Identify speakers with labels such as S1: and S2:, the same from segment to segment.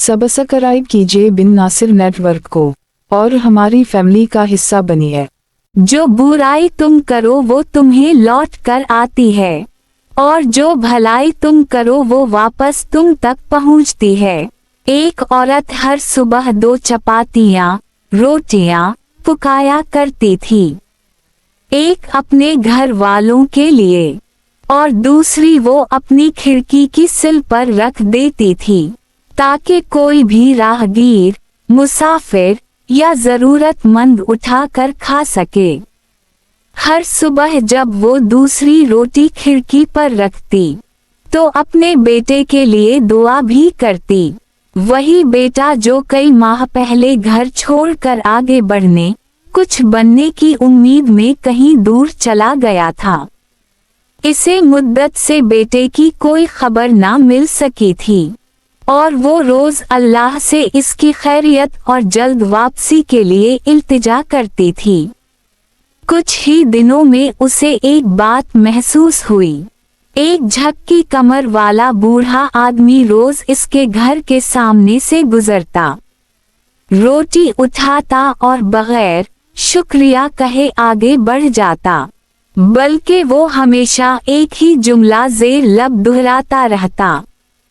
S1: Subscribe कीजिए बिन Nasir network को और हमारी फैमिली का हिस्सा बनिए।
S2: जो बुराई तुम करो वो तुम्हें लौट कर आती है और जो भलाई तुम करो वो वापस तुम तक पहुंचती है। एक औरत हर सुबह 2 चपातियाँ रोटियाँ पकाया करती थी, एक अपने घर वालों के लिए और दूसरी वो अपनी खिड़की की सिल पर रख देती थी ताकि कोई भी राहगीर, मुसाफिर या जरूरतमंद उठाकर खा सके। हर सुबह जब वो दूसरी रोटी खिड़की पर रखती तो अपने बेटे के लिए दुआ भी करती। वही बेटा जो कई माह पहले घर छोड़कर आगे बढ़ने, कुछ बनने की उम्मीद में कहीं दूर चला गया था। इसे मुद्दत से बेटे की कोई खबर ना मिल सकी थी और वो रोज अल्लाह से इसकी खैरियत और जल्द वापसी के लिए इल्तिजा करती थी। कुछ ही दिनों में उसे एक बात महसूस हुई। एक झक्की कमर वाला बूढ़ा आदमी रोज इसके घर के सामने से गुजरता, रोटी उठाता और बगैर शुक्रिया कहे आगे बढ़ जाता, बल्कि वो हमेशा एक ही जुमला ज़ेर लब दोहराता रहता,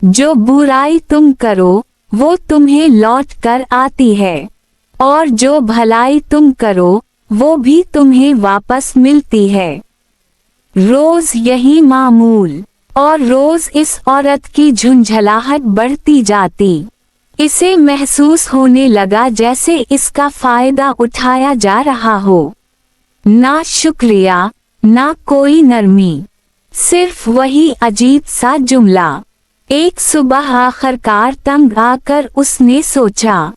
S2: जो बुराई तुम करो वो तुम्हें लौट कर आती है और जो भलाई तुम करो वो भी तुम्हें वापस मिलती है। रोज यही मामूल और रोज इस औरत की झुंझलाहट बढ़ती जाती। इसे महसूस होने लगा जैसे इसका फायदा उठाया जा रहा हो। ना शुक्रिया, ना कोई नरमी, सिर्फ वही अजीब सा जुमला। एक सुबह आखिरकार तंग आकर उसने सोचा,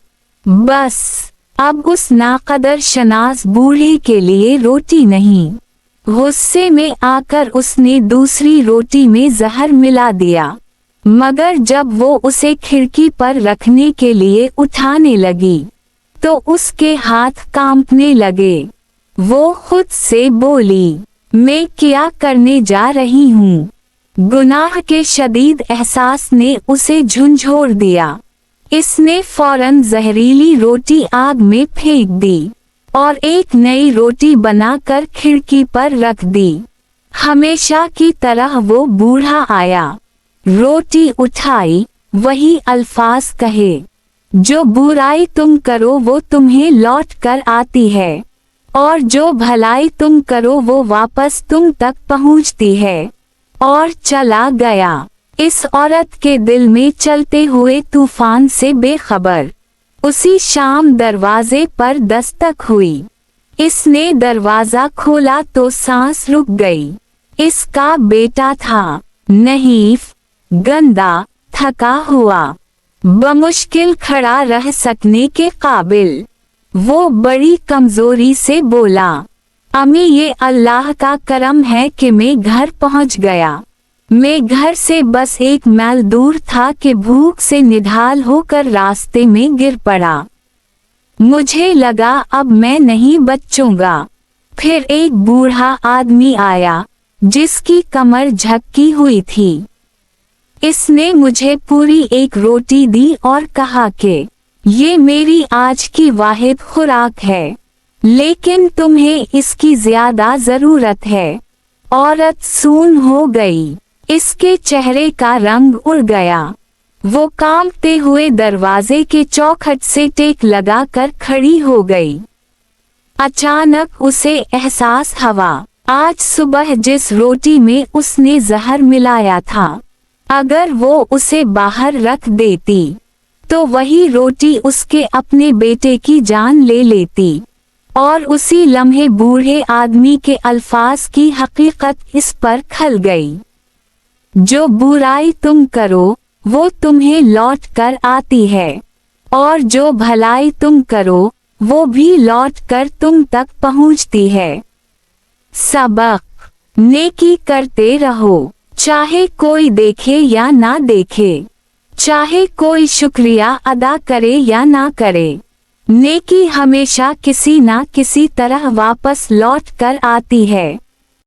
S2: बस अब उस नाकदर शनास बूढ़े के लिए रोटी नहीं। गुस्से में आकर उसने दूसरी रोटी में जहर मिला दिया, मगर जब वो उसे खिड़की पर रखने के लिए उठाने लगी तो उसके हाथ कांपने लगे। वो खुद से बोली, मैं क्या करने जा रही हूँ। गुनाह के शदीद एहसास ने उसे झंझोर दिया। इसने फौरन जहरीली रोटी आग में फेंक दी और एक नई रोटी बनाकर खिड़की पर रख दी। हमेशा की तरह वो बूढ़ा आया, रोटी उठाई, वही अल्फाज कहे, जो बुराई तुम करो वो तुम्हें लौट कर आती है और जो भलाई तुम करो वो वापस तुम तक पहुंचती है, और चला गया। इस औरत के दिल में चलते हुए तूफान से बेखबर उसी शाम दरवाजे पर दस्तक हुई। इसने दरवाजा खोला तो सांस रुक गई। इसका बेटा था, नहीफ, गंदा, थका हुआ, बमुश्किल खड़ा रह सकने के काबिल। वो बड़ी कमजोरी से बोला, अम्मी ये अल्लाह का करम है कि मैं घर पहुंच गया। मैं घर से बस 1 मील दूर था कि भूख से निढाल होकर रास्ते में गिर पड़ा। मुझे लगा अब मैं नहीं बचूंगा। फिर एक बूढ़ा आदमी आया जिसकी कमर झक्की हुई थी। इसने मुझे पूरी 1 रोटी दी और कहा कि ये मेरी आज की वाहिद खुराक है, लेकिन तुम्हें इसकी ज्यादा जरूरत है। औरत सून हो गई, इसके चेहरे का रंग उड़ गया। वो कांपते हुए दरवाजे के चौखट से टेक लगाकर खड़ी हो गई। अचानक उसे एहसास हुआ, आज सुबह जिस रोटी में उसने जहर मिलाया था, अगर वो उसे बाहर रख देती तो वही रोटी उसके अपने बेटे की जान ले लेती। और उसी लम्हे बूढ़े आदमी के अल्फाज की हकीकत इस पर खल गई, जो बुराई तुम करो वो तुम्हें लौट कर आती है और जो भलाई तुम करो वो भी लौट कर तुम तक पहुंचती है। सबक, नेकी करते रहो, चाहे कोई देखे या ना देखे, चाहे कोई शुक्रिया अदा करे या ना करे। नेकी हमेशा किसी ना किसी तरह वापस लौट कर आती है।